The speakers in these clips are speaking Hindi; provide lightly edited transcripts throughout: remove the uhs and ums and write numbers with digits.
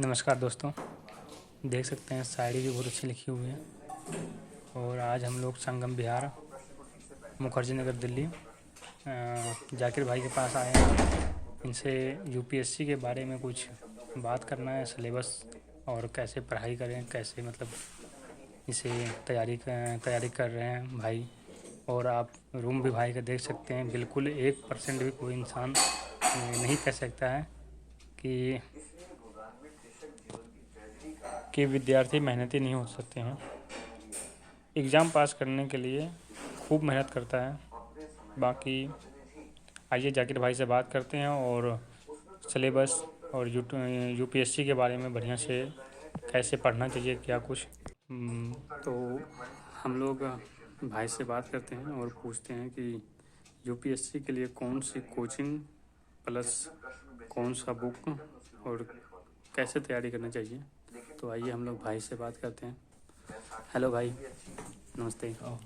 नमस्कार दोस्तों, देख सकते हैं शायरी भी बहुत अच्छी लिखी हुई है। और आज हम लोग संगम विहार, मुखर्जी नगर, दिल्ली जाकिर भाई के पास आए हैं। इनसे यूपीएससी के बारे में कुछ बात करना है, सिलेबस और कैसे पढ़ाई करें, कैसे मतलब इसे तैयारी कर रहे हैं भाई। और आप रूम भी भाई का देख सकते हैं, बिल्कुल 1% भी कोई इंसान नहीं कह सकता है कि विद्यार्थी मेहनती नहीं हो सकते हैं। एग्ज़ाम पास करने के लिए खूब मेहनत करता है। बाकी आइए जाकिर भाई से बात करते हैं और सिलेबस और यूपीएससी के बारे में बढ़िया से कैसे पढ़ना चाहिए, क्या कुछ। तो हम लोग भाई से बात करते हैं और पूछते हैं कि यूपीएससी के लिए कौन सी कोचिंग प्लस कौन सा बुक और कैसे तैयारी करना चाहिए। तो आइए हम लोग भाई से बात करते हैं। हेलो भाई, नमस्ते। हाँ,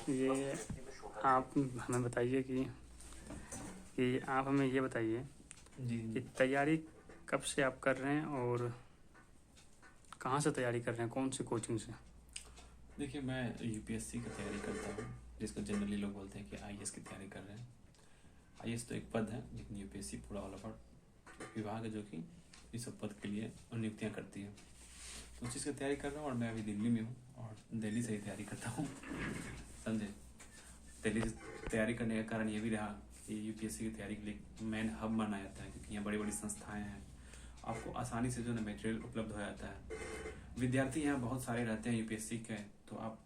ये आप हमें बताइए कि आप हमें ये बताइए जी कि तैयारी कब से आप कर रहे हैं और कहाँ से तैयारी कर रहे हैं, कौन सी कोचिंग से। देखिए, मैं यूपीएससी की तैयारी करता हूँ, जिसको जनरली लोग बोलते हैं कि आईएएस की तैयारी कर रहे हैं। आईएएस तो एक पद है, लेकिन यूपीएससी पूरा ऑल ओवर विभाग है जो कि इस पद के लिए नियुक्तियाँ करती है। तो उस चीज़ की तैयारी कर रहा हूँ और मैं अभी दिल्ली में हूँ और दिल्ली से ही तैयारी करता हूँ। समझे। दिल्ली से तैयारी करने का कारण ये भी रहा कि यूपीएससी की तैयारी के लिए मेन हब माना जाता है, क्योंकि यहाँ बड़ी बड़ी संस्थाएँ हैं, आपको आसानी से जो है मटेरियल उपलब्ध हो जाता है। विद्यार्थी यहाँ बहुत सारे रहते हैं यूपीएससी के, तो आप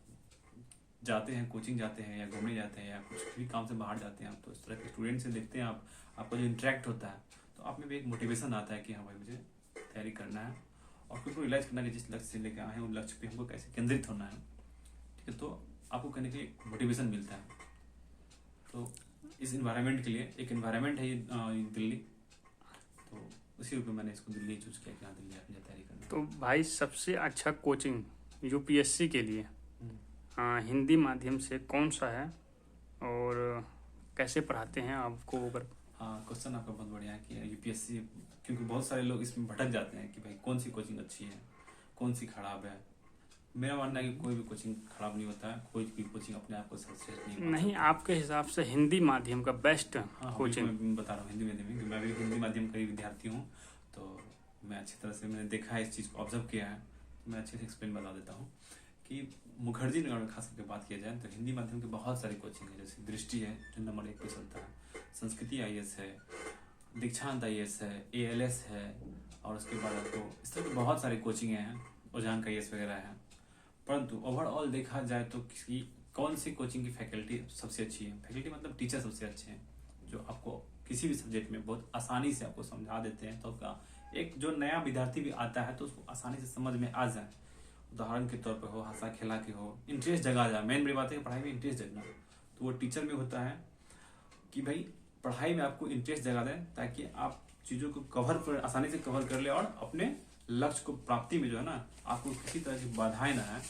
जाते हैं, कोचिंग जाते हैं या घूमने जाते हैं या कुछ भी काम से बाहर जाते हैं आप, तो इस तरह के स्टूडेंट से देखते हैं आप, आपका जो इंटरेक्ट होता है तो आप में भी एक मोटिवेशन आता है कि हाँ भाई मुझे तैयारी करना है और खुद को रियलाइज करना है कि जिस लक्ष्य से लेकर आए हैं उन लक्ष्य पे हमको कैसे केंद्रित होना है। ठीक है, तो आपको करने के लिए मोटिवेशन मिलता है। तो इस इन्वायरमेंट के लिए एक इन्वायरमेंट है ये दिल्ली, तो उसी रूप में मैंने इसको दिल्ली चूज किया कि हाँ दिल्ली अपनी तैयारी करना। तो भाई सबसे अच्छा कोचिंग यूपीएससी के लिए हिंदी माध्यम से कौन सा है और कैसे पढ़ाते हैं आपको? अगर हाँ, क्वेश्चन आपका बहुत बढ़िया है कि यूपीएससी, क्योंकि बहुत सारे लोग इसमें भटक जाते हैं कि भाई कौन सी कोचिंग अच्छी है, कौन सी खराब है। मेरा मानना है कि कोई भी कोचिंग खराब नहीं होता है, कोई भी कोचिंग अपने आप को सर्वश्रेष्ठ नहीं, आपके हिसाब से हिंदी माध्यम का बेस्ट कोचिंग। मैं बता रहा हूँ हिंदी माध्यम में, मैं भी हिंदी माध्यम का ही विद्यार्थी हूँ, तो मैं अच्छी तरह से मैंने देखा है, इस चीज़ को ऑब्जर्व किया है, तो मैं अच्छे से एक्सप्लेन बता देता हूँ कि मुखर्जी नगर में खास करके बात किया जाए तो हिंदी माध्यम की बहुत सारी कोचिंग है। जैसे दृष्टि है जो नंबर 1 पे चलता है, संस्कृति आईएएस है, दीक्षांत आईएएस है, एएलएस है, और उसके बाद आपको इस तरह की बहुत सारी कोचिंग हैं, उजान का आईएएस वगैरह है। परंतु ओवरऑल देखा जाए तो किसी कौन सी कोचिंग की फैकल्टी सबसे अच्छी है, फैकल्टी मतलब टीचर सबसे अच्छे हैं जो आपको किसी भी सब्जेक्ट में बहुत आसानी से आपको समझा देते हैं, तो उसका एक जो नया विद्यार्थी भी आता है तो उसको आसानी से समझ में आ जाए। उदाहरण के तौर पर हो, हंसा खेला के हो, इंटरेस्ट जगा जाए। मेन बड़ी बात है पढ़ाई में इंटरेस्ट जगना, तो वो टीचर में होता है कि भाई पढ़ाई में आपको इंटरेस्ट जगा दें ताकि आप चीज़ों को आसानी से कवर कर ले और अपने लक्ष्य को प्राप्ति में जो है ना, आपको किसी तरह की बाधाएं ना है,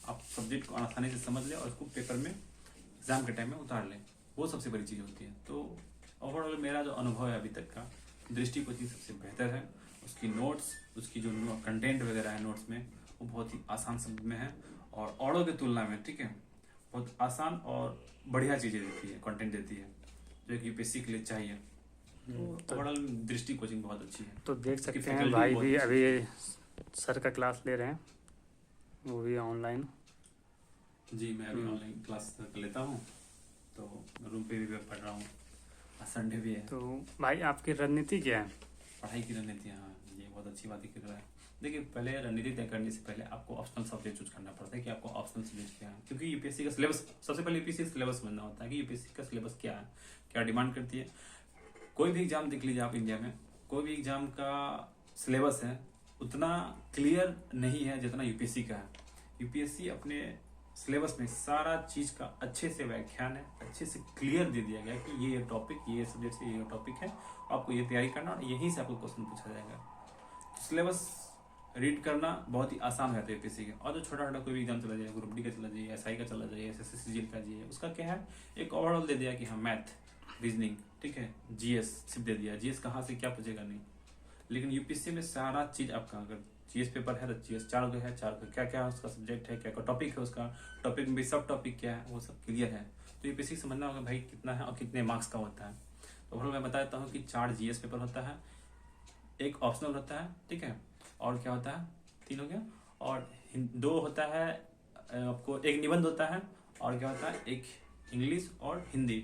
आप सब्जेक्ट को आसानी से समझ ले और उसको पेपर में एग्जाम के टाइम में उतार लें, वो सबसे बड़ी चीज़ होती है। तो ओवरऑल मेरा जो अनुभव है अभी तक का, दृष्टि कोचिंग सबसे बेहतर है। उसकी नोट्स, उसकी जो कंटेंट वगैरह है नोट्स में, वो बहुत ही आसान शब्द में है और औरों की तुलना में, ठीक है, बहुत आसान और बढ़िया चीज़ें देती है, कंटेंट देती है जो कि यूपीएससी के लिए चाहिए। तो ओवरऑल दृष्टि कोचिंग बहुत अच्छी है। तो देख सकते हैं faculty भाई बहुत भी अच्छी अभी है। सर का क्लास ले रहे हैं, वो भी ऑनलाइन। जी, मैं अभी ऑनलाइन क्लास कर लेता हूँ, तो रूम पे भी मैं पढ़ रहा हूँ, संडे भी है। तो भाई आपकी रणनीति क्या है? पढ़ाई की रणनीति, हाँ ये बहुत अच्छी बात कर रहा है। देखिए, पहले रणनीति तय करने से पहले आपको ऑप्शनल सब्जेक्ट चूज करना पड़ता है कि आपको ऑप्शनल सब्जेक्ट क्या है, क्योंकि यूपीएससी का सिलेबस, सबसे पहले यूपीएससी का सिलेबस समझना होता है कि यूपीएससी का सिलेबस क्या है, क्या डिमांड करती है। कोई भी एग्जाम देख लीजिए आप इंडिया में, कोई भी एग्जाम का सिलेबस है उतना क्लियर नहीं है जितना यूपीएससी का है। यूपीएससी अपने सिलेबस में सारा चीज का अच्छे से व्याख्यान है, अच्छे से क्लियर दे दिया गया कि ये टॉपिक, ये सब्जेक्ट से ये टॉपिक है, आपको ये तैयारी करना और यहीं से आपको क्वेश्चन पूछा जाएगा। तो सिलेबस रीड करना बहुत ही आसान हो जाता है यूपीएससी का। और जो छोटा छोटा कोई भी एग्जाम चला जाए, ग्रुप डी का चला जाए, एसआई का चला जाए, एसएससी सीजीएल का जाइए, उसका क्या है, एक ओवरऑल दे दिया कि हाँ मैथ, रीजनिंग, ठीक है, जीएस सिर्फ दे दिया। जीएस कहाँ से क्या पूछेगा नहीं, लेकिन यूपीएससी में सारा चीज आपका, अगर जीएस पेपर है तो जीएस 4 का है, 4 का क्या क्या उसका सब्जेक्ट है, क्या क्या टॉपिक है, उसका टॉपिक में भी सब टॉपिक क्या है वो सब क्लियर है। तो यूपीएससी समझना होगा भाई कितना है और कितने मार्क्स का होता है। तो ओवरऑल मैं बता देता हूँ कि 4 जीएस पेपर होता है, एक ऑप्शनल होता है, ठीक है, और क्या होता है, 3 हो गया, और 2 होता है आपको, एक निबंध होता है, और क्या होता है, एक इंग्लिश और हिंदी।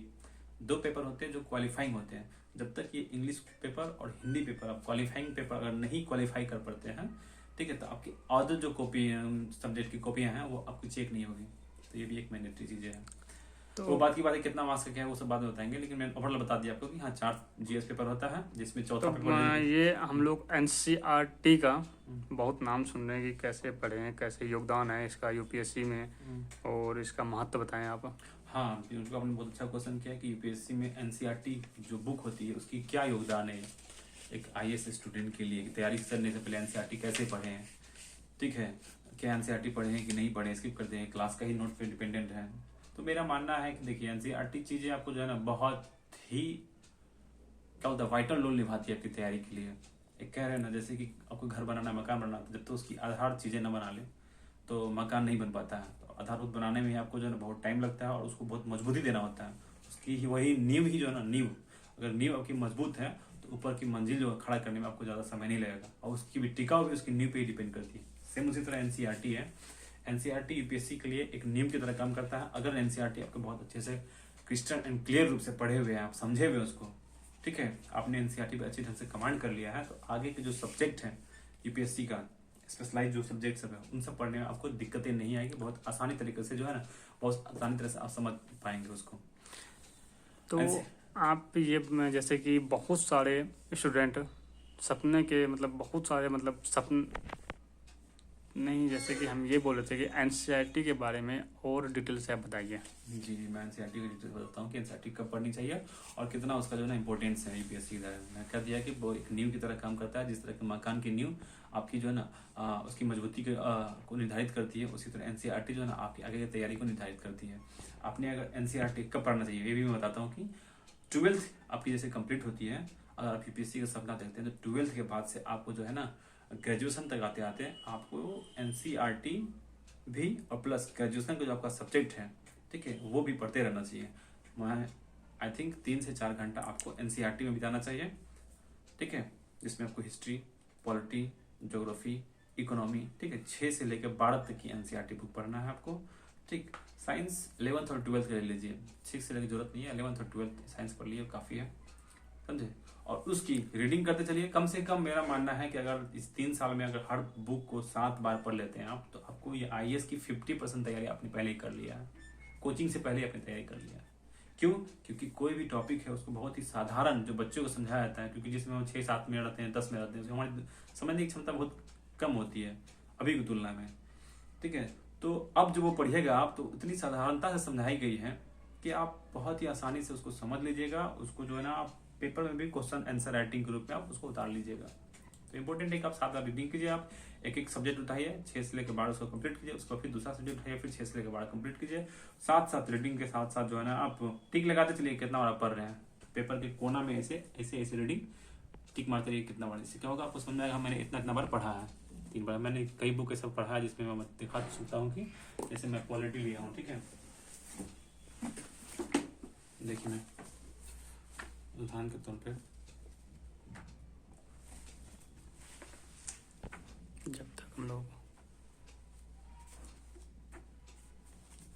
2 पेपर होते हैं जो क्वालिफाइंग होते हैं। जब तक ये इंग्लिश पेपर और हिंदी पेपर आप क्वालिफाइंग पेपर अगर नहीं क्वालिफाई कर पाते हैं, ठीक है, तो आपकी अदर जो कॉपी सब्जेक्ट की कॉपियां हैं वो आपको चेक नहीं होगी। तो ये भी एक मैंडेटरी चीजें है। तो वो बात की बात है, कितना मार्क्स का क्या है वो सब बाद में बताएंगे, लेकिन मैंने ओवरऑल बता दिया आपको कि हाँ 4 जीएस पेपर होता है, जिसमें चौथा तो पेपर ये हम लोग एनसीईआरटी का बहुत नाम सुन रहे हैं कि कैसे पढ़े हैं, कैसे योगदान है इसका यूपीएससी में, और इसका महत्व बताएं आप। हाँ, उनको आपने बहुत अच्छा क्वेश्चन किया कि यूपीएससी में एनसीईआरटी जो बुक होती है उसकी क्या योगदान है एक आईएएस स्टूडेंट के लिए। तैयारी करने से पहले एनसीईआरटी कैसे पढ़े हैं, ठीक है, क्या एनसीईआरटी पढ़े हैं कि नहीं पढ़े, स्किप करते हैं, क्लास का ही नोट पे डिपेंडेंट है। तो मेरा मानना है कि देखिए एनसीईआरटी चीजें आपको जो है ना बहुत ही क्या होता है वाइटल रोल निभाती है आपकी तैयारी के लिए। एक कह रहे हैं ना, जैसे कि आपको घर बनाना, मकान बनाना, जब तो उसकी आधार चीजें न बना ले तो मकान नहीं बन पाता है। तो आधारभूत बनाने में आपको जो है ना बहुत टाइम लगता है और उसको बहुत मजबूती देना होता है। उसकी ही वही नींव ही जो है ना, नींव अगर नींव आपकी मजबूत है तो ऊपर की मंजिल जो खड़ा करने में आपको ज्यादा समय नहीं लगेगा, और उसकी भी टिकाऊ भी उसकी नींव पे ही डिपेंड करती है। सेम उसी तरह एनसीईआरटी है। एनसीईआरटी यूपीएससी के लिए एक नींव की तरह काम करता है। अगर एनसीईआरटी आपको बहुत अच्छे से क्रिस्टल एंड क्लियर रूप से पढ़े हुए हैं, आप समझे हुए उसको, ठीक है, आपने एनसीईआरटी पे अच्छी ढंग से कमांड कर लिया है, तो आगे के जो सब्जेक्ट है यूपीएससी का स्पेशलाइज जो सब्जेक्ट सब है उन सब पढ़ने में आपको दिक्कतें नहीं आएगी। बहुत आसानी तरीके से जो है ना, बहुत आसानी तरह से आप समझ पाएंगे उसको। तो आप ये जैसे कि बहुत सारे स्टूडेंट सपने के मतलब बहुत सारे मतलब सपन नहीं, जैसे कि हम ये बोल रहे थे कि एनसीईआरटी के बारे में और डिटेल से आप बताइए। जी, मैं एनसीईआरटी की डिटेल बताता हूँ कि एनसीईआरटी कब पढ़नी चाहिए और कितना उसका जो है ना इंपॉर्टेंस है यूपीएससी की तरह। मैं कह दिया कि वो एक नींव की तरह काम करता है। जिस तरह के मकान की नींव आपकी जो है ना उसकी मजबूती को निर्धारित करती है, उसी तरह एनसीईआरटी जो है ना आपकी आगे की तैयारी को निर्धारित करती है। आपने अगर एनसीईआरटी कब पढ़ना चाहिए ये भी मैं बताता हूँ कि 12th आपकी जैसे कंप्लीट होती है, अगर आप यूपीएससी का सपना देखते हैं तो 12th के बाद से आपको जो है ना ग्रेजुएशन तक आते आते आपको एनसीईआरटी भी और प्लस ग्रेजुएशन का जो आपका सब्जेक्ट है, ठीक है, वो भी पढ़ते रहना चाहिए। मैं आई थिंक 3 से 4 घंटा आपको एनसीईआरटी में बिताना चाहिए, ठीक है, जिसमें आपको हिस्ट्री, पॉलिटी, ज्योग्राफी, इकोनॉमी, ठीक है, 6 से लेकर 12 तक की एनसीईआरटी बुक पढ़ना है आपको, ठीक। साइंस 11th और 12th ले लीजिए, 6 से लेकर जरूरत नहीं है, 11th और 12th साइंस पढ़ लिए काफ़ी है, समझे। और उसकी रीडिंग करते चलिए। कम से कम मेरा मानना है कि अगर इस 3 साल में अगर हर बुक को 7 बार पढ़ लेते हैं आप, तो आपको ये आईएएस की 50% तैयारी आपने पहले ही कर लिया है, कोचिंग से पहले आपने तैयारी कर लिया है। क्यों? क्योंकि कोई भी टॉपिक है उसको बहुत ही साधारण जो बच्चों को समझाया जाता है, क्योंकि जिसमें हम 6-7 मिनट रहते हैं, 10 मिनट रहते हैं, उसमें हमारी समझने की क्षमता बहुत कम होती है अभी की तुलना में, ठीक है। तो अब जब वो पढ़िएगा आप, तो इतनी साधारणता से समझाई गई है कि आप बहुत ही आसानी से उसको समझ लीजिएगा। उसको जो है ना आप पेपर में भी क्वेश्चन आंसर राइटिंग के रूप में आप उसको उतार लीजिएगा। तो इंपॉर्टेंट है कि आप 7 बार रीडिंग कीजिए। आप एक सब्जेक्ट उठाइए, 6 से लेकर 12 उसको कंप्लीट कीजिए, उसको फिर दूसरा सब्जेक्ट उठाइए, फिर 6 से लेकर 12 कंप्लीट कीजिए। साथ साथ रीडिंग के साथ साथ जो है ना आप टिक लगाते चलिए कितना बार पढ़ रहे हैं। पेपर के कोना में ऐसे ऐसे ऐसे रीडिंग टिक मारते रहिए कितना बार। इससे क्या होगा, आपको समझ में आएगा मैंने इतना बार पढ़ा है। 3 बार मैंने कई बुक ऐसा पढ़ा है जिसमें मैं दिखा सकता हूँ कि जैसे मैं क्वालिटी लिया हूँ, ठीक है। देखिए मैं उदाहरण के तौर पे जब तक हम लोग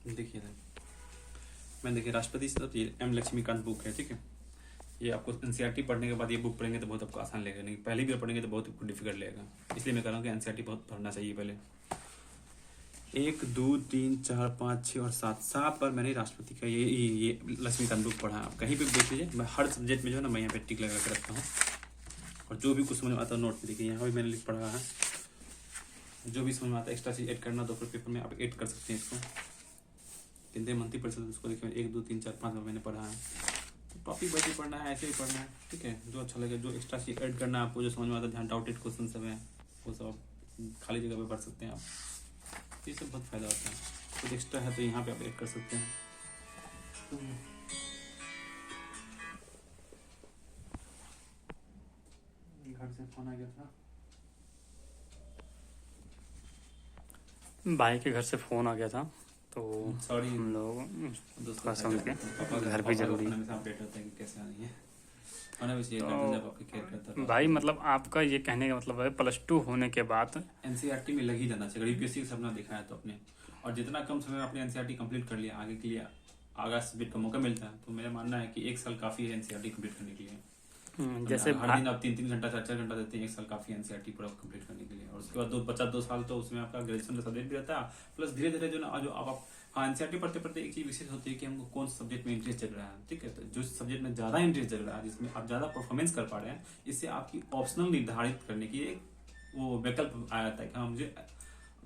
देखिए मैं देखिए राष्ट्रपति से ये एम लक्ष्मीकांत बुक है, ठीक है। ये आपको एनसीईआरटी पढ़ने के बाद ये बुक पढ़ेंगे तो बहुत आपको आसान लगेगा, नहीं पहले भी पढ़ेंगे तो बहुत आपको डिफिकल्ट लगेगा। इसलिए मैं कह रहा हूँ कि एनसीईआरटी बहुत पढ़ना चाहिए पहले। 1, 2, 3, 4, 5, 6 और 7 बार मैंने राष्ट्रपति का ये लक्ष्मीकांत बुक पढ़ा। आप कहीं भी देख लीजिए, मैं हर सब्जेक्ट में जो है ना मैं यहाँ पे टिक लगा के रखता हूँ, और जो भी कुछ समझ में आता है नोट पे देखिए यहाँ भी मैंने लिख पढ़ा है। जो भी समझ में आता है एक्स्ट्रा चीज ऐड करना तो फिर पेपर में आप ऐड कर सकते हैं इसको। केंद्रीय मंत्रिपरिषद उसको देखिए 1, 2, 3, 4, 5 बार मैंने पढ़ा है। तो टॉपिक वाइज ही पढ़ना है, ऐसे ही पढ़ना है, ठीक है। जो अच्छा लगे, जो एक्स्ट्रा चीज ऐड करना है आपको, जो समझ में आता है, जहाँ डाउटेड क्वेश्चन सब है वो सब खाली जगह पे पढ़ सकते हैं आप। ये सब बहुत फायदा होता है। कुछ एक्स्ट्रा है तो यहाँ पे आप ऐड कर सकते हैं। घर से फोन आ गया था। भाई के घर से फ़ोन आ गया था, तो सॉरी हम लोग दोस्तों, थोड़ा समझ गए। पापा घर भी जरूरी। हमेशा अपडेट होता है कि कैसे आ रही है, होना भी चाहिए। तो गार्जियन जब आपकी केयर करता है भाई मतलब आपका ये कहने का मतलब है +2 होने के बाद एनसीईआरटी में लग ही जाना चाहिए। अगर यूपीएससी का सपना देखा है तो अपने, और जितना कम समय में आपने एनसीईआरटी कंप्लीट कर लिया, आगे के लिए आगा सब्जेक्ट का मौका मिलता है, तो मेरा मानना है कि 1 साल काफी है एनसीईआरटी कंप्लीट करने के लिए। जैसे हर दिन आप 3-3 घंटा 4-4 घंटा देते हैं, 1 साल काफी एनसीईआरटी पूरा कंप्लीट करने के लिए। और उसके बाद बचा 2 साल, तो उसमें आपका ग्रेजुएशन का सब्जेक्ट भी रहता है, प्लस धीरे धीरे जो आप हाँ एनसीईआरटी पढ़ते पढ़ते एक चीज विशेष होती है कि हमको कौन सब्जेक्ट में इंटरेस्ट जग रहा है, ठीक है। तो जो सब्जेक्ट में ज्यादा इंटरेस्ट जग रहा है, जिसमें आप ज्यादा परफॉर्मेंस कर पा रहे हैं, इससे आपकी ऑप्शनल निर्धारित करने की एक वो विकल्प आ जाता है कि हाँ मुझे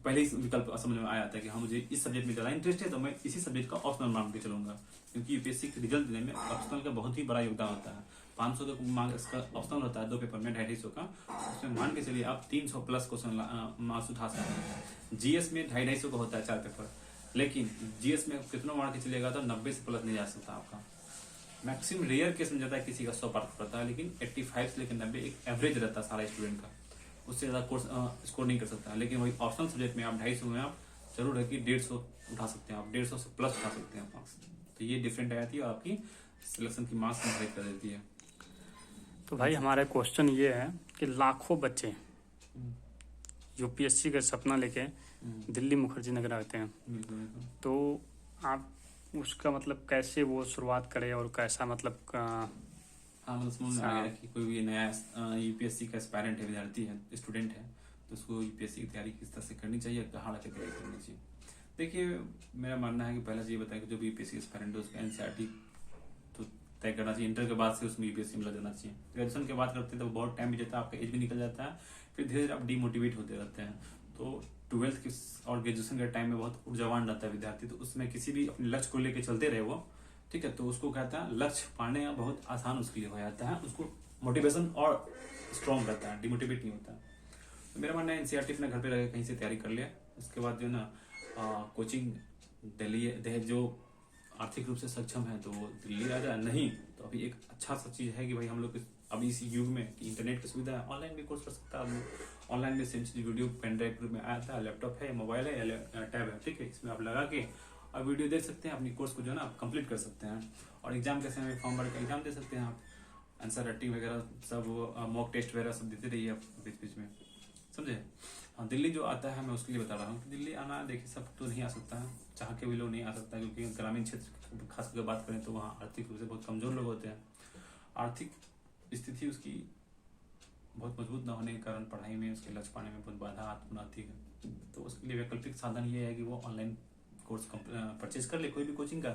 पहले ही विकल्प समझ में आ जाता है कि हाँ मुझे इस सब्जेक्ट में ज्यादा इंटरेस्ट है, तो मैं इसी सब्जेक्ट का ऑप्शनल मान के चलूंगा। क्योंकि यूपीएससी के रिजल्ट देने में ऑप्शनल का बहुत ही बड़ा योगदान होता है। 500 का मार्क्स का ऑप्शनल होता है, 2 पेपर में 250 का, उसमें मान के चलिए आप 300 प्लस क्वेश्चन मार्क्स उठा सकते हैं। जीएस में 250 का होता है 4 पेपर, लेकिन जीएस में कितना मार के चलेगा तो 90 से प्लस नहीं जा सकता आपका। मैक्सिमम रेयर केस में जाता है किसी का 100 पार पड़ता है, लेकिन 85 से लेकर 90 एक एवरेज रहता है सारा स्टूडेंट का, उससे ज्यादा कोर्स स्कोर नहीं कर सकता। लेकिन वही ऑप्शनल सब्जेक्ट में आप 250 में आप जरूर है कि 150 उठा सकते हैं, आप 150 से प्लस उठा सकते हैं मार्क्स। तो ये डिफरेंट आ जाती है और आपकी सिलेक्शन की मार्क्स निर्धारित कर देती है। तो भाई हमारा क्वेश्चन ये है कि लाखों बच्चे यूपीएससी का सपना लेके दिल्ली मुखर्जी नगर आते हैं, तो आप उसका मतलब कैसे वो शुरुआत करें और कैसा मतलब हाँ मतलब समझ में आ गया कि कोई भी नया यूपीएससी का एस्पायरेंट है, विद्यार्थी है, स्टूडेंट है, तो उसको यूपीएससी की तैयारी किस तरह से करनी चाहिए, कहाँ रख के तैयारी करनी चाहिए। देखिए मेरा मानना है कि पहले से ये बताया कि जो भी यूपीएससी एस्पायरेंट है उसका एनसीईआरटी तो तय करना चाहिए। इंटर के बाद से उसमें यूपीएससी में लग जाना चाहिए। ग्रेजुएशन के बाद करते हैं तो बहुत टाइम भी जाता है, आपका एज भी निकल जाता है, फिर धीरे धीरे आप डिमोटिवेट होते रहते हैं। तो 12th की और ग्रेजुएशन के टाइम में बहुत ऊर्जावान रहता है विद्यार्थी, तो उसमें किसी भी अपने लक्ष्य को लेकर चलते रहे वो, ठीक है, तो उसको कहता है लक्ष्य पाने का बहुत आसान उसके लिए हो जाता है, उसको मोटिवेशन और स्ट्रॉन्ग रहता है, डिमोटिवेट नहीं होता। तो मेरा मानना है एनसीईआरटी अपने घर पे रह कहीं से तैयारी कर लिया, उसके बाद जो है ना कोचिंग दिल्ली जो आर्थिक रूप से सक्षम है तो वो दिल्ली आ जाए, नहीं तो अभी एक अच्छा सा चीज है कि भाई हम लोग अभी इस युग में इंटरनेट की सुविधा है, ऑनलाइन भी कोर्स कर सकता है। ऑनलाइन में सेम चीज वीडियो पेन ड्राइव के रूप में आया था, लैपटॉप है, मोबाइल है या टैब है, ठीक है, इसमें आप लगा के और वीडियो देख सकते हैं, अपनी कोर्स को जो है ना कंप्लीट कर सकते हैं। और एग्जाम के समय फॉर्म भर के एग्जाम दे सकते हैं आप, आंसर राइटिंग वगैरह सब, मॉक टेस्ट वगैरह सब देते रहिए आप बीच बीच में, समझे। हाँ दिल्ली जो आता है मैं उसके लिए बता रहा हूँ कि दिल्ली आना देखिए सब तो नहीं आ सकता है, चाह के भी लोग नहीं आ सकता, क्योंकि ग्रामीण क्षेत्र खास करके बात करें तो वहाँ आर्थिक रूप से बहुत कमजोर लोग होते हैं, आर्थिक स्थिति उसकी बहुत मजबूत न होने के कारण पढ़ाई में उसके लक्ष्य पाने में बहुत बाधा उत्पन्न आती है। तो उसके लिए वैकल्पिक साधन ये है कि वो ऑनलाइन कोर्स परचेज कर ले कोई भी कोचिंग का,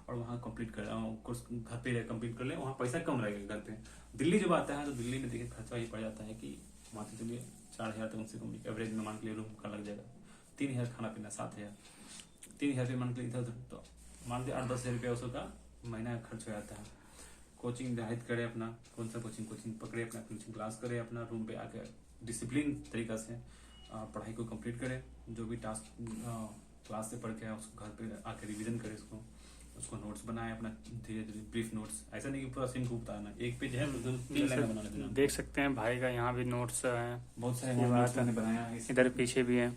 और वहाँ कंप्लीट कर कोर्स घर पे कंप्लीट कर ले, वहाँ पैसा कम लगेगा घर पे। दिल्ली जब आता है तो दिल्ली में देखिए खर्चा ये पड़ जाता है कि मान के चलिए 4,000 तक कम से कम एवरेज में मान के लिए रूम का लग जाएगा, 3,000 खाना पीना, 7,000, 3,000 रुपये मान के लिए इधर उधर, तो मान के 8-10 हज़ार रुपया उसका महीना खर्च हो जाता है। कोचिंग निर्धारित करे अपना, कौन सा कोचिंग पकड़े, अपना कोचिंग क्लास करे, अपना रूम पे आकर डिसिप्लिन तरीका से पढ़ाई को कंप्लीट करे, जो भी टास्क क्लास से पढ़ के आए उसको घर पे आकर रिवीजन करे, उसको नोट्स बनाए अपना, धीरे धीरे ब्रीफ नोट्स, ऐसा नहीं कि पूरा सिम को बताना, एक पेज है तो 3 लाइन बना देना। देख सकते हैं भाई का यहाँ भी नोट्स हैं, बहुत सारे नोट्स मैंने बनाया है, इधर पीछे भी है,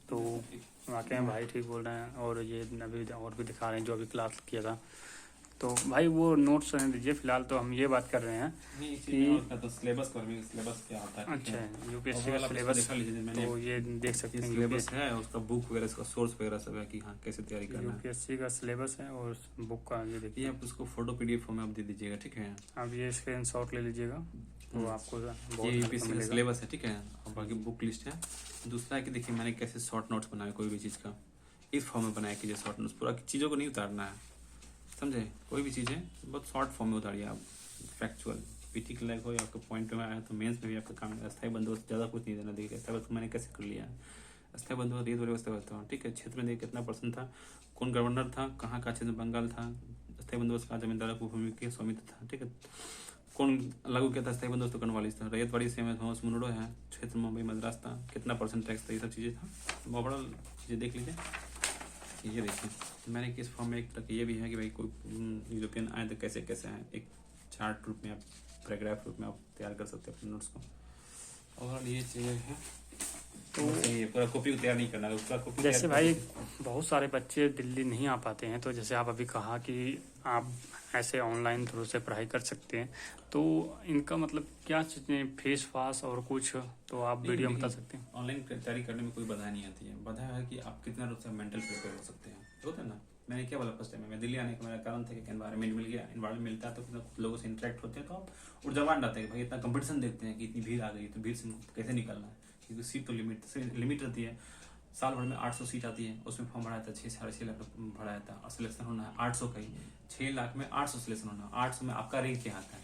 तो वाकई भाई ठीक बोल रहे हैं। और ये अभी और भी दिखा रहे हैं जो अभी क्लास किया था, तो भाई वो नोट्स रहने दीजिए, फिलहाल तो हम ये बात कर रहे हैं कि तो सिलेबस क्या होता है। अच्छा यूपीएससी का सिलेबस, तो ये देख सकते हैं सिलेबस है, उसका बुक वगैरह, उसका सोर्स वगैरह सब है कि हाँ कैसे तैयारी करना है। यूपीएससी का सिलेबस है और बुक का ये देखिए, आप उसको फोटो पीडीएफ फॉर्म में आप दे दीजिएगा, ठीक है। अब ये स्क्रीनशॉट ले लीजिएगा तो आपको ये यूपीएससी का सिलेबस है, ठीक है, और बाकी बुक लिस्ट है। दूसरा है कि देखिए मैंने कैसे शॉर्ट नोट्स बनाए कोई भी चीज़ का, इस फॉर्म में बनाया कीजिए शॉर्ट नोट्स, पूरा चीज़ों को नहीं उतारना है, समझे। कोई भी चीज़ है बहुत शॉर्ट फॉर्म में उतारिए आप, फैक्चुअल पीटी के लायक हो या आपका पॉइंट में आया तो मेंस में भी आपका काम है। अस्थायी बंदोबस्त ज़्यादा कुछ नहीं देना, देखिए अस्थायी बंदोबस्त मैंने कैसे कर लिया है, अस्थायी बंदोबस्त रेत व्यवस्था करता हूँ, ठीक है। क्षेत्र में देखिए कितना % था, कौन गवर्नर था, कहाँ का क्षेत्र बंगाल था, अस्थायी बंदोबस्त का जमींदारों को भूमि के स्वामित्व था, ठीक है। कौन लागू किया था अस्थायी बंदोबस्त तो करनवालिस था, रैयतवाड़ी से थॉमस मुनरो है, क्षेत्र मुंबई मद्रास था, कितना % टैक्स था, ये सब चीज़ें था, ओवरऑल चीज़ें देख लीजिए। ये देखिए मैंने किस फॉर्म में एक तक ये भी है कि भाई कोई यूरोपियन आए तो कैसे कैसे हैं, एक चार्ट रूप में आप पैराग्राफ रूप में आप तैयार कर सकते हैं अपने नोट्स को। और ये चीज़ें हैं तो ये पूरा कॉपी को तैयार नहीं करना है, पूरा कॉपी जैसे भाई बहुत सारे बच्चे दिल्ली नहीं आ पाते हैं, तो जैसे आप अभी कहा कि आप ऐसे ऑनलाइन थ्रू से पढ़ाई कर सकते हैं, तो इनका मतलब क्या चीज़ें फेस वाश और कुछ, तो आप वीडियो में बता सकते हैं। ऑनलाइन तैयारी करने में कोई बाधा नहीं आती है। बाधा है कि आप कितना रोज मेंटल प्रिपेयर हो सकते हैं, होता है ना। मैंने क्या बोला फर्स्ट टाइम में मैं दिल्ली आने का मेरा कारण था कि एनवायरनमेंट मिल गया, एनवायरनमेंट मिलता है तो कितना लोगों से इंटरेक्ट होते हैं, तो आप ऊर्जावान रहते हैं कि भाई इतना कंपटीशन देखते हैं कि इतनी भीड़ आ गई, तो भीड़ से कैसे निकलना है, क्योंकि सीट तो लिमिट रहती है। साल भर में 800 सीट आती है, उसमें फॉर्म भरा था 6-6.5 लाख भरा था, और सिलेक्शन होना है 800 का ही। 6 लाख में 800 सिलेक्शन होना, 800 में आपका रैंक क्या आता है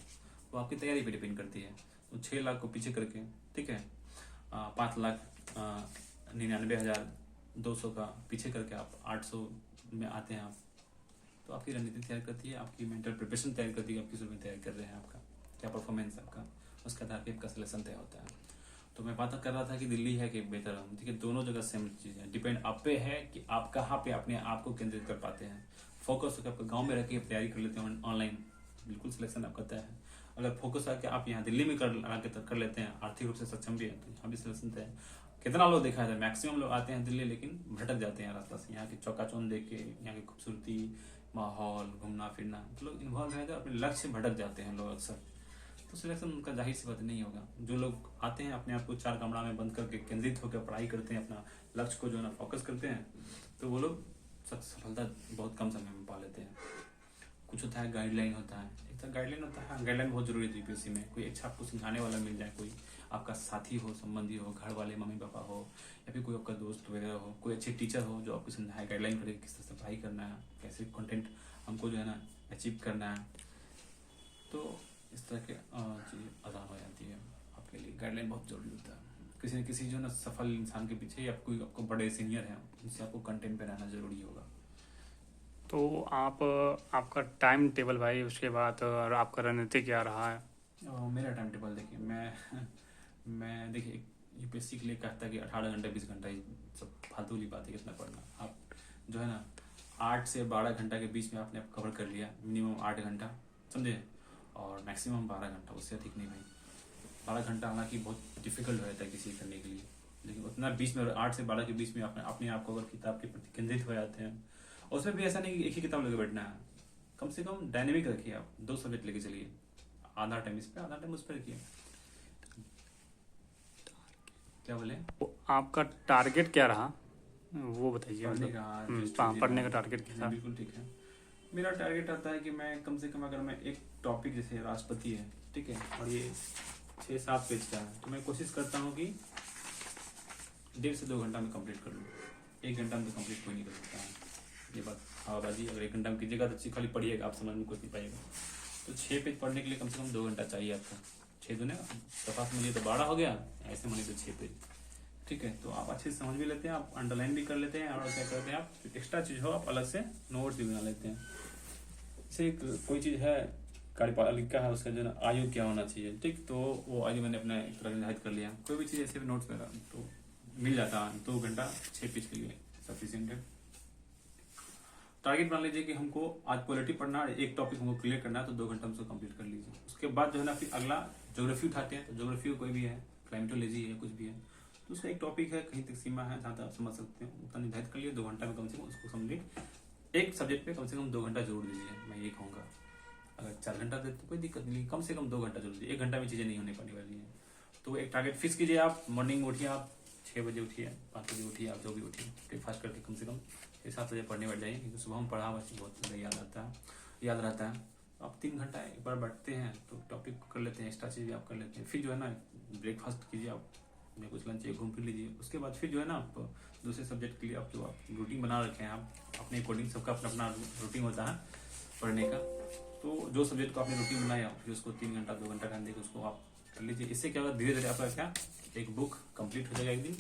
वो आपकी तैयारी पे डिपेंड करती है। तो 6 लाख को पीछे करके, ठीक है, 5,99,200 का पीछे करके आप 800 में आते हैं आप, तो आपकी रणनीति तैयार करती है, आपकी मेंटल प्रिपरेशन तैयार करती है, आप किस में तैयार कर रहे हैं, आपका क्या परफॉर्मेंस है आपका, उसके आधार पर आपका सिलेक्शन तय होता है। तो मैं बात कर रहा था कि दिल्ली है कि बेहतर है, ठीक है, दोनों जगह सेम चीज़ है, डिपेंड आप पे है कि आप कहाँ पे अपने आप को केंद्रित कर पाते हैं। फोकस होकर आपका गाँव में रह के तैयारी कर लेते हैं ऑनलाइन, बिल्कुल सिलेक्शन आपका तय है। अगर फोकस आके आप यहाँ दिल्ली में कर लेते हैं, आर्थिक रूप से सक्षम भी है, तो यहाँ भी सिलेक्शन तय है। कितना लोग देखा जाए, मैक्सिमम लोग आते हैं दिल्ली लेकिन भटक जाते हैं रास्ता से, यहाँ की चौकाचौंध देख के, यहाँ की खूबसूरती, माहौल, घूमना फिरना, तो लोग इन्वॉल्व है तो अपने लक्ष्य से भटक जाते हैं लोग अक्सर, तो सिलेक्शन उनका जाहिर सी बात नहीं होगा। जो लोग आते हैं अपने आप को 4 कमरा में बंद करके केंद्रित होकर पढ़ाई करते हैं, अपना लक्ष्य को जो है ना फोकस करते हैं, तो वो लोग सफलता बहुत कम समय में पा लेते हैं। कुछ होता है गाइडलाइन होता है, एक तो गाइडलाइन होता है, गाइडलाइन बहुत जरूरी है यूपीएससी में। कोई अच्छा आपको समझाने वाला मिल जाए, कोई आपका साथी हो, संबंधी हो, घर वाले मम्मी पापा हो, या फिर कोई आपका दोस्त वगैरह हो, कोई अच्छे टीचर हो जो आपको समझाए, गाइडलाइन करे किस तरह से पढ़ाई करना है, कैसे कंटेंट हमको जो है ना अचीव करना है, तो इस तरह के चीज़ें आसान हो जाती है आपके लिए। गाइडलाइन बहुत जरूरी होता है, किसी न किसी जो ना सफल इंसान के पीछे, या कोई आपको बड़े सीनियर हैं उनसे आपको कंटेंट पे रहना जरूरी होगा। तो आपका टाइम टेबल भाई, उसके बाद और आपका रणनीति क्या रहा है। मेरा टाइम टेबल देखिए, मैं देखिए यूपीएससी के लिए कहता है कि 18 घंटे 20 घंटा ही सब फालतू वाली बात है, कितना पढ़ना। आप जो है ना 8 से 12 घंटा के बीच में आपने कवर कर लिया, मिनिमम 8 घंटा समझे, और मैक्सिमम 12 घंटा, उससे अधिक नहीं भाई। 12 घंटा हालांकि बहुत डिफिकल्ट हो जाता है किसी करने के लिए, लेकिन उतना बीच में 8 से 12 के बीच में अपने आप को अगर किताब के प्रति केंद्रित हो जाते हैं, और उसमें भी ऐसा नहीं कि एक ही किताब लेके बैठना है, कम से कम डायनेमिक रखिए, आप 2 सब्जेक्ट लेके चलिए, आधा टाइम इस पर आधा टाइम उस पर रखिए। क्या बोले, आपका टारगेट क्या रहा वो बताइए। पढ़ने का टारगेट क्या था। बिल्कुल ठीक है, मेरा टारगेट आता है कि मैं कम से कम, अगर मैं एक टॉपिक जैसे राष्ट्रपति है, ठीक है, और ये 6-7 पेज का है, तो मैं कोशिश करता हूँ कि 1.5 से 2 घंटा में कंप्लीट कर लूँ। 1 घंटा में तो कंप्लीट कोई नहीं कर सकता है, ये बात हवाबाजी। अगर 1 घंटा में कीजिएगा तो खाली पढ़िएगा, आप समझ में कुछ नहीं पाइएगा। तो 6 पेज पढ़ने के लिए कम से कम 2 घंटा चाहिए आपको। 6 दूने सफा समझिए तो 12 हो गया, ऐसे मानिए तो 6 पेज, ठीक है। तो आप अच्छे से समझ भी लेते हैं, आप अंडरलाइन भी कर लेते हैं, और क्या करते हैं आप एक्स्ट्रा चीज़ हो आप अलग से नोट्स भी बना लेते हैं। जैसे कोई चीज़ है कार्यपालिका है, उसका जो है आयु क्या होना चाहिए, ठीक, तो वो आयु मैंने अपना एक तरह निर्धारित कर लिया। कोई भी चीज़ ऐसे भी नोट्स में तो मिल जाता है। 2 घंटा 6 पेज के लिए सफिशियंट है। टारगेट बना लीजिए कि हमको आज पॉलिटी पढ़ना है, एक टॉपिक हमको क्लियर करना है, तो 2 घंटा हमसे कंप्लीट कर लीजिए। उसके बाद जो है ना फिर अगला ज्योग्राफी उठाते हैं, तो ज्योग्राफी कोई भी है, क्लाइमेटोलॉजी है, कुछ भी है, तो उसका एक टॉपिक है, कहीं तक सीमा है जहाँ तक आप समझ सकते हैं, उतना निर्धारित कर लिए। 2 घंटा में कम से कम उसको समझिए। एक सब्जेक्ट पे कम से कम 2 घंटा जरूर दीजिए, मैं ये कहूँगा। अगर 4 घंटा दे तो कोई दिक्कत नहीं, कम से कम 2 घंटा जरूर दीजिए। 1 घंटा में चीज़ें नहीं होने पाने वाली हैं, तो एक टारगेट फिक्स कीजिए। आप मॉर्निंग में उठिए, आप 6 बजे उठिए, 5 बजे उठिए, आप जो भी उठिए, ब्रेकफास्ट करके कम से कम 6-7 बजे पढ़ने बैठ जाइए, क्योंकि सुबह में पढ़ा हुआ बहुत याद रहता है। आप 3 घंटा एक बार बैठते हैं तो टॉपिक कर लेते हैं, एक्स्ट्रा चीज़ आप कर लेते हैं। फिर जो है ना ब्रेकफास्ट कीजिए, आप कुछ लंच घूम फिर लीजिए। उसके बाद फिर जो है ना आप दूसरे सब्जेक्ट के लिए आप जो आप रूटीन बना रखे हैं, आप अपने अकॉर्डिंग, सबका अपना अपना रूटीन होता है पढ़ने का। तो जो सब्जेक्ट को आपने रूटीन बनाया, फिर उसको 3 घंटा 2 घंटा करने के उसको आप कर लीजिए। इससे क्या होगा, धीरे धीरे आपका क्या एक बुक कंप्लीट हो जाएगा एक दिन,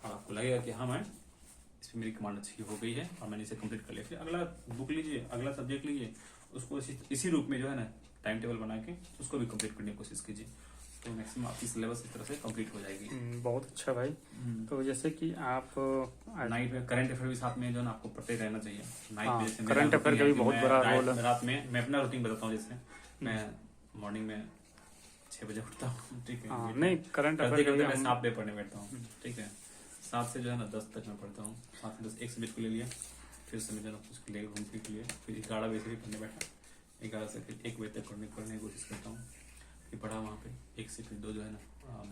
और आपको लगेगा कि हाँ, मैं इसमें मेरी कमांड अच्छी हो गई है और मैंने इसे कंप्लीट कर लिया। फिर अगला बुक लीजिए, अगला सब्जेक्ट लीजिए, उसको इसी रूप में जो है ना टाइम टेबल बना के उसको भी कंप्लीट करने की कोशिश कीजिए, तो मैक्सिमम आपकी सिलेबस इस तरह से कंप्लीट हो जाएगी। बहुत अच्छा भाई। तो जैसे कि आप नाइट में करंट अफेयर भी साथ में जो है ना आपको पढ़ते रहना चाहिए। नाइट में जैसे करंट अफेयर का भी बहुत बड़ा रोल है। रात में मैं अपना रूटीन बताता हूँ। जैसे मैं मॉर्निंग में 6 बजे उठता हूँ, ठीक है। हाँ नहीं, करंट करते अफेयर करते मैं हम 7 बजे पढ़ने बैठता हूँ, ठीक है। 7 से जो है ना 10 तक मैं पढ़ता हूँ। 7 से 10 एक सब्जेक्ट को ले लिया, फिर से मैं जो है ना उसको ले घूम फिर के लिए फिर 11 बजे से भी पढ़ने बैठा। 11 से फिर 1 बजे तक पढ़ने की कोशिश करता हूँ। फिर पढ़ा वहाँ पे 1 से फिर 2 जो है ना।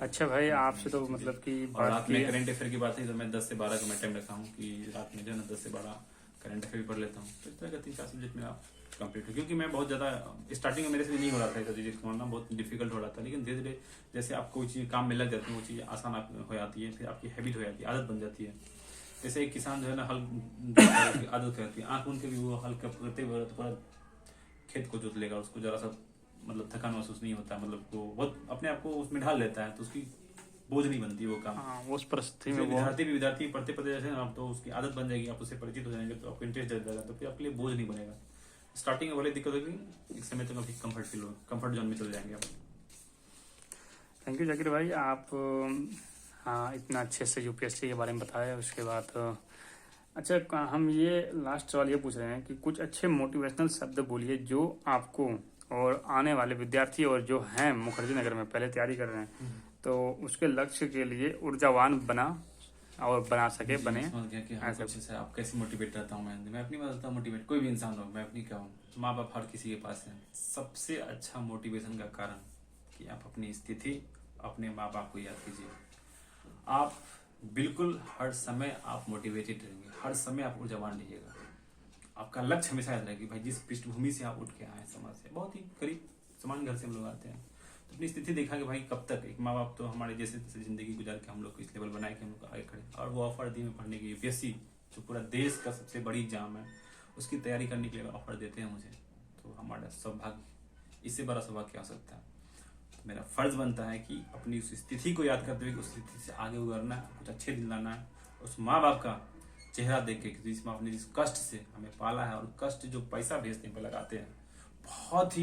अच्छा भाई, आपसे तो मतलब कि और बात रात की में है। करंट अफेयर की बात है तो मैं 10 से 12 का मैं टाइम रखा हूँ कि रात में जो है ना 10 से 12 करंट अफेयर पढ़ लेता हूँ। तो इस तरह का 3-4 सब्जेक्ट मेरा कंप्लीट हो, क्योंकि मैं बहुत ज़्यादा स्टार्टिंग में मेरे से नहीं हो रहा था, ये चीज़ें समझना बहुत डिफिकल्ट हो रहा था। लेकिन धीरे धीरे जैसे आप कोई चीज़ काम में लग जाती है, वो चीज़ आसान हो जाती है, फिर आपकी हैबिट हो जाती है, आदत बन जाती है। जैसे एक किसान जो है ना हल आदत हो जाती है, आँख उनके भी वो हल करते हुए पूरा खेत को जोत लेगा, उसको जरा सा मतलब थकान महसूस नहीं होता, मतलब वो बहुत अपने आप को उसमें ढाल लेता है, तो उसकी बोझ नहीं बनती वो काम। हाँ, उस परिस्थिति में इसलिए वो विद्यार्थी पढ़ते पढ़ते जैसे आप तो उसकी आदत बन जाएगी, आप उससे परिचित हो जाएंगे, तो आपको इंटरेस्ट जग जाएगा, तो फिर आपके लिए बोझ नहीं बनेगा। स्टार्टिंग में भले दिक्कत होगी, एक समय तक अभी कंफर्ट जोन में चले जाएंगे आप। थैंक यू जाकिर भाई, आप हाँ इतना अच्छे से यूपीएससी के बारे में बताया। उसके बाद अच्छा, हम ये लास्ट सवाल ये पूछ रहे हैं कि कुछ अच्छे मोटिवेशनल शब्द बोलिए जो आपको और आने वाले विद्यार्थी और जो हैं मुखर्जी नगर में पहले तैयारी कर रहे हैं तो उसके लक्ष्य के लिए ऊर्जावान बना सके, बने। समझ गया कि हाँ, कुछ ऐसा आप कैसे मोटिवेट रहता हूँ मैं अपनी बात बताता मोटिवेट कोई भी इंसान हो, मैं अपनी क्या हूँ, माँ बाप हर किसी के पास है। सबसे अच्छा मोटिवेशन का कारण कि आप अपनी स्थिति, अपने माँ बाप को याद कीजिए। आप बिल्कुल हर समय आप मोटिवेटेड रहेंगे, हर समय आप ऊर्जावान रहिएगा। आपका लक्ष्य हमेशा याद रहेगा। भाई जिस पृष्ठभूमि से आप उठ के आए, समाज से बहुत ही करीब समान घर से हम लोग आते हैं, तो अपनी स्थिति देखा कि भाई कब तक एक माँ बाप तो हमारे जैसे जिंदगी गुजार के हम लोग को इस लेवल बनाए कि हम लोग आगे खड़े, और वो ऑफर दी में पढ़ने की यूपीएससी जो पूरा देश का सबसे बड़ी एग्जाम है, उसकी तैयारी करने के लिए ऑफर देते हैं मुझे, तो हमारा सौभाग्य, इससे बड़ा सौभाग्य क्या हो सकता है। तो मेरा फर्ज बनता है कि अपनी उस स्थिति को याद करते हुए उस स्थिति से आगे उभरना है, कुछ अच्छे दिन लाना है, उस माँ बाप का चेहरा देख के जिस माँ ने जिस कष्ट से हमें पाला है, और कष्ट जो पैसा भेजने पर लगाते हैं, बहुत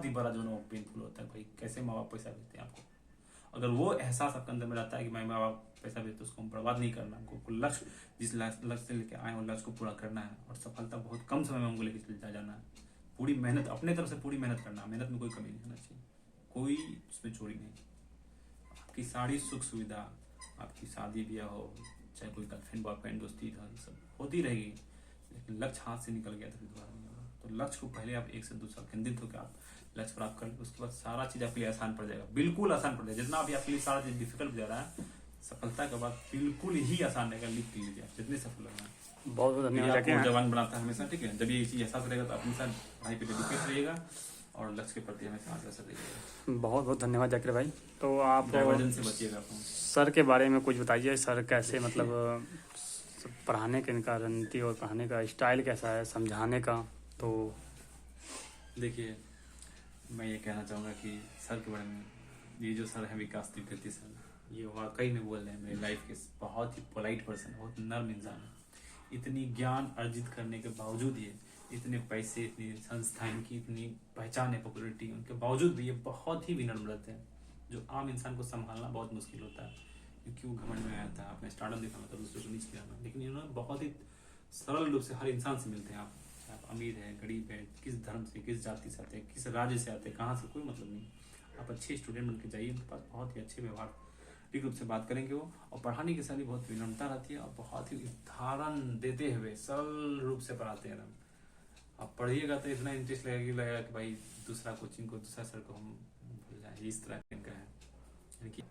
ही बड़ा जो ना पेनफुल होता है। भाई कैसे माँ बाप पैसा भेजते हैं आपको, अगर वो एहसास आपके अंदर में रहता है कि मैं माँ बाप पैसा भेजते उसको हम बर्बाद नहीं करना, हमको लक्ष्य जिस लक्ष्य से लेके आए वो लक्ष्य को पूरा करना है, और सफलता बहुत कम समय में हमको लेके चलता जाना है। पूरी मेहनत अपने तरफ से पूरी मेहनत करना, मेहनत में कोई कमी नहीं होना चाहिए, कोई उसमें चोरी नहीं। आपकी सारी सुख सुविधा, आपकी शादी ब्याह हो, चाहे कोई गर्लफ्रेंड बॉयफ्रेंड दोस्ती था, ये सब होती रहेगी, लेकिन लक्ष्य हाथ से निकल गया तो फिर दोबारा नहीं होगा। तो लक्ष्य को पहले आप 1 से 2 साल केंद्रित होकर आप लक्ष्य प्राप्त कर, उसके बाद सारा चीज आपके लिए आसान पड़ जाएगा, बिल्कुल आसान पड़ जाएगा। जितना अभी आपके लिए सारा चीज डिफिकल्ट हो जा रहा है, सफलता के बाद बिल्कुल ही आसान रहेगा। लिख के लीजिए आप जितने सफल होना है। बहुत बहुत धन्यवाद आपको जवान बनाता है हमेशा, ठीक है। जब ये चीज एहसास रहेगा तो आप हमेशा भाई पे डेडिकेट रहिएगा और लक्ष्य के प्रति हमेशा अग्रसर रहिएगा। बहुत बहुत धन्यवाद जाकिर भाई। तो आप डाइवर्जन से बचिएगा। सर के बारे में कुछ बताइए, सर कैसे मतलब पढ़ाने की इनका रणनीति और पढ़ाने का स्टाइल कैसा है, समझाने का। तो देखिए, मैं ये कहना चाहूँगा कि सर के बारे में, ये जो सर हैं विकास त्रिवेदी सर, ये वाकई में बोल रहे हैं मेरे लाइफ के बहुत ही पोलाइट पर्सन, बहुत नर्म इंसान है। इतनी ज्ञान अर्जित करने के बावजूद ये इतने पैसे, इतनी संस्था, इनकी इतनी पहचान है, पॉपुलरिटी, उनके बावजूद भी ये बहुत ही विनम्र रहते हैं, जो आम इंसान को संभालना बहुत मुश्किल होता है, क्योंकि वो घमंड में आया था। आपने स्टार्टअप देखा मतलब दूसरे को नीच किया, लेकिन इन्होंने बहुत ही सरल रूप से हर इंसान से मिलते हैं। आप अमीर है, गरीब है, किस धर्म से, किस जाति से आते हैं, किस राज्य से आते हैं, कहाँ से, कोई मतलब नहीं। आप अच्छे स्टूडेंट बन के जाइए, उनके पास बहुत ही अच्छे व्यवहार रूप से बात करेंगे वो, और पढ़ाने के साथ भी बहुत विनम्रता रहती है, और बहुत ही उदाहरण देते हुए सरल रूप से पढ़ाते हैं। आप पढ़िएगा तो इतना इंटरेस्ट लगेगा कि भाई दूसरा कोचिंग को, दूसरा सर को हम भूल जाए, इस तरह का है। यानी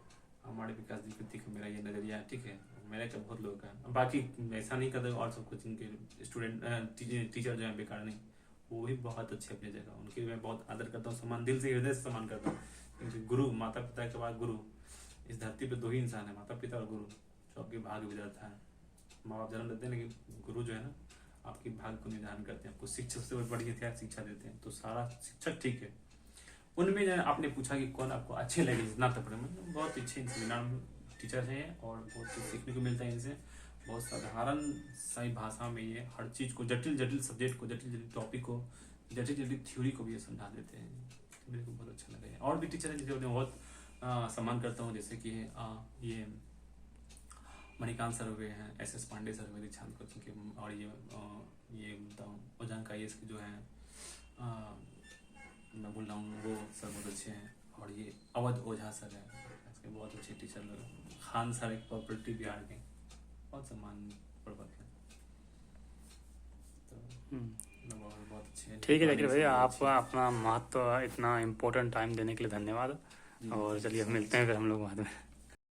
हमारे विकास त्रिवेदी का मेरा ये नजरिया है, ठीक है। मेरे का बहुत लोग का, बाकी ऐसा नहीं करते और सब कोचिंग के स्टूडेंट टीचर जो है बेकार नहीं, वो भी बहुत अच्छे अपनी जगह, उनकी मैं बहुत आदर करता हूँ, सम्मान दिल से, हृदय से सम्मान करता हूँ। क्योंकि गुरु, माता पिता के बाद गुरु, इस धरती पे 2 ही इंसान है, माता पिता और गुरु, जो आपके भाग्य विधाता है। माँ बाप जन्म देते हैं, लेकिन गुरु जो है ना आपके भाग्य को निर्धारण करते हैं, आपको शिक्षक से बड़ी हथियार शिक्षा देते हैं। तो सारा शिक्षक ठीक है, उनमें जो आपने पूछा कि कौन आपको अच्छे लगे स्नातक में, बहुत अच्छे इनसे टीचर हैं, और बहुत कुछ सीखने को मिलता है इनसे। बहुत साधारण सही भाषा में ये हर चीज़ को, जटिल सब्जेक्ट को, जटिल टॉपिक को, जटिल थ्योरी को भी ये समझा देते हैं। तो मेरे को बहुत अच्छा लगा है। और भी टीचर हैं जिसे मैं बहुत सम्मान करता हूँ, जैसे कि ये मणिकांत सर हुए हैं, SS पांडे सर हुए दीक्षांत कोचिंग के, और ये बताऊँ उजांका IAS के जो हैं, मैं बोल रहा हूँ, वो सर बहुत अच्छे हैं। और ये अवध ओझा सर है, इसके बहुत अच्छे टीचर लगे। खान सर एक प्रॉपर्टी बिहार के बहुत सम्मान प्रवर्तक हैं। तो बहुत अच्छे हैं। ठीक है जाकिर भाई, आपका अपना महत्व इतना इम्पोर्टेंट टाइम देने के लिए धन्यवाद। और चलिए मिलते हैं फिर हम लोग बाद में।